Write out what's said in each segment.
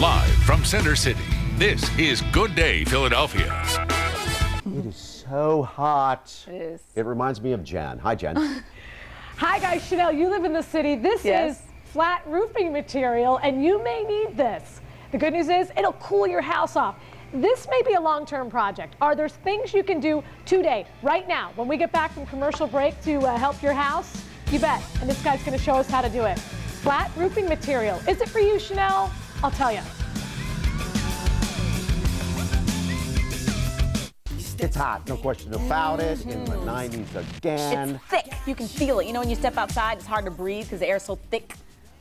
Live from Center City, this is Good Day Philadelphia. It is so hot. It is. It reminds me of Jen. Hi, Jen. Hi guys, Chanel, you live in the city. This Yes. is flat roofing material and you may need this. The good news is it'll cool your house off. This may be a long-term project. Are there things you can do today, right now, when we get back from commercial break to help your house? You bet. And this guy's going to show us how to do it. Flat roofing material. Is it for you, Chanel? I'll tell you. It's hot, no question about it. In the 90s again. It's thick. You can feel it. You know, when you step outside, it's hard to breathe because the air's so thick.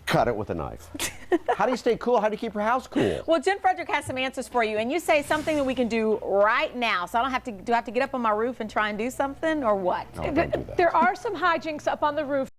Cut it with a knife. How do you stay cool? How do you keep your house cool? Well, Jen Frederick has some answers for you, and you say something that we can do right now. So I don't have to, do I have to get up on my roof and try and do something, or what? No, don't do that. There are some hijinks up on the roof.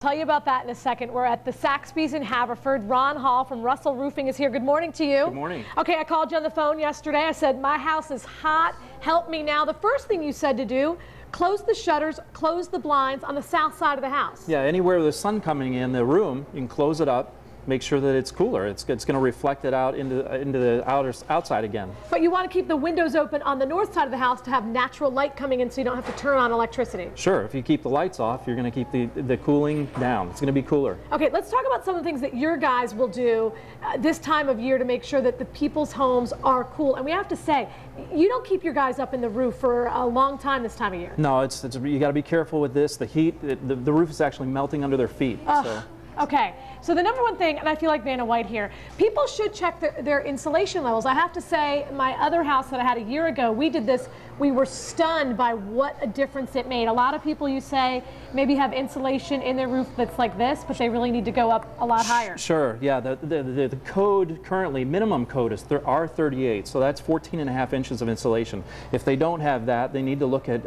I'll tell you about that in a second. We're at the Saxby's in Haverford. Ron Hall from Russell Roofing is here. Good morning to you. Good morning. Okay, I called you on the phone yesterday. I said, my house is hot. Help me now. The first thing you said to do, close the shutters, close the blinds on the south side of the house. Yeah, anywhere there's sun coming in the room, you can close it up, make sure that it's cooler. It's going to reflect it out into the outside again. But you want to keep the windows open on the north side of the house to have natural light coming in so you don't have to turn on electricity. Sure, if you keep the lights off, you're going to keep the cooling down. It's going to be cooler. Okay, let's talk about some of the things that your guys will do this time of year to make sure that the people's homes are cool. And we have to say, you don't keep your guys up in the roof for a long time this time of year. No, you got to be careful with this. The heat, the roof is actually melting under their feet. So. Okay, so the number one thing, and I feel like Vanna White here, people should check their insulation levels. I have to say, my other house that I had a year ago, we did this. We were stunned by what a difference it made. A lot of people, you say, maybe have insulation in their roof that's like this, but they really need to go up a lot higher. Sure, yeah. The code currently, minimum code is R38, so that's 14.5 inches of insulation. If they don't have that, they need to look at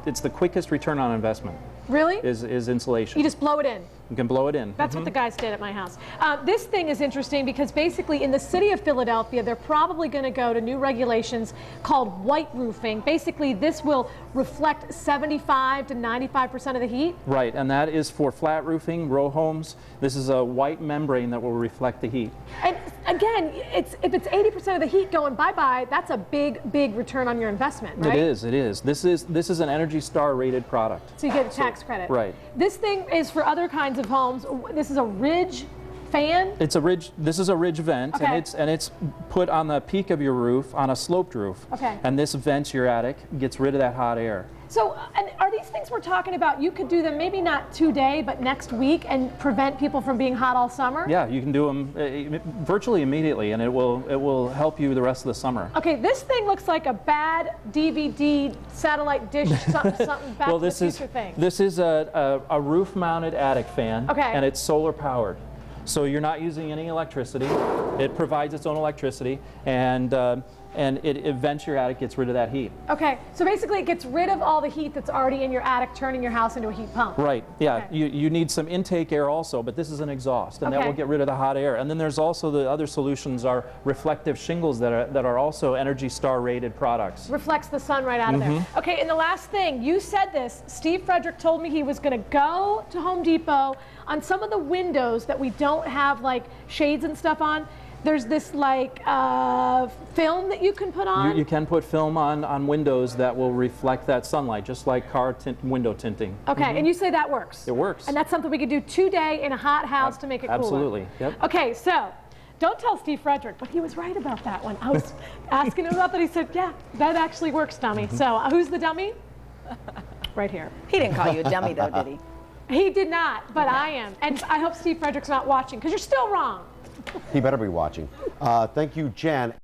it's the quickest return on investment. Really? Is insulation. You just blow it in. You can blow it in. That's what the guys did at my house. This thing is interesting because basically in the city of Philadelphia, they're probably going to go to new regulations called white roofing. Basically, this will reflect 75 to 95% of the heat. Right, and that is for flat roofing, row homes. This is a white membrane that will reflect the heat. And again, if it's 80% of the heat going bye-bye, that's a big, big return on your investment, right? It is, it is. This is an Energy Star rated product. So you get a tax credit. Right. This thing is for other kinds of homes. This is a ridge fan. It's a ridge. This is a ridge vent, Okay. and it's put on the peak of your roof on a sloped roof. Okay. And this vents your attic, gets rid of that hot air. So, and are these things we're talking about, you could do them maybe not today, but next week and prevent people from being hot all summer? Yeah, you can do them virtually immediately, and it will help you the rest of the summer. Okay, this thing looks like a bad DVD satellite dish, something back Well, to the this is future thing. this is a roof-mounted attic fan, Okay. and it's solar powered. So you're not using any electricity. It provides its own electricity, and it vents your attic, gets rid of that heat. Okay, so basically it gets rid of all the heat that's already in your attic, turning your house into a heat pump. Right, yeah. Okay. You need some intake air also, but this is an exhaust, and that Okay. will get rid of the hot air. And then there's also the other solutions are reflective shingles that are also Energy Star rated products. Reflects the sun right out of there. Okay, and the last thing, you said this, Steve Frederick told me he was going to go to Home Depot on some of the windows that we don't have like shades and stuff on. There's this like film that you can put on. You can put film on windows that will reflect that sunlight, just like car window tinting. Okay, and you say that works? It works. And that's something we could do today in a hot house to make it cooler? Absolutely, yep. Okay, so don't tell Steve Frederick, but he was right about that one. I was asking him about that. He said, yeah, that actually works, dummy. So who's the dummy? Right here. He didn't call you a dummy, though, did he? He did not, but I am. And I hope Steve Frederick's not watching, because you're still wrong. He better be watching. Thank you, Jen.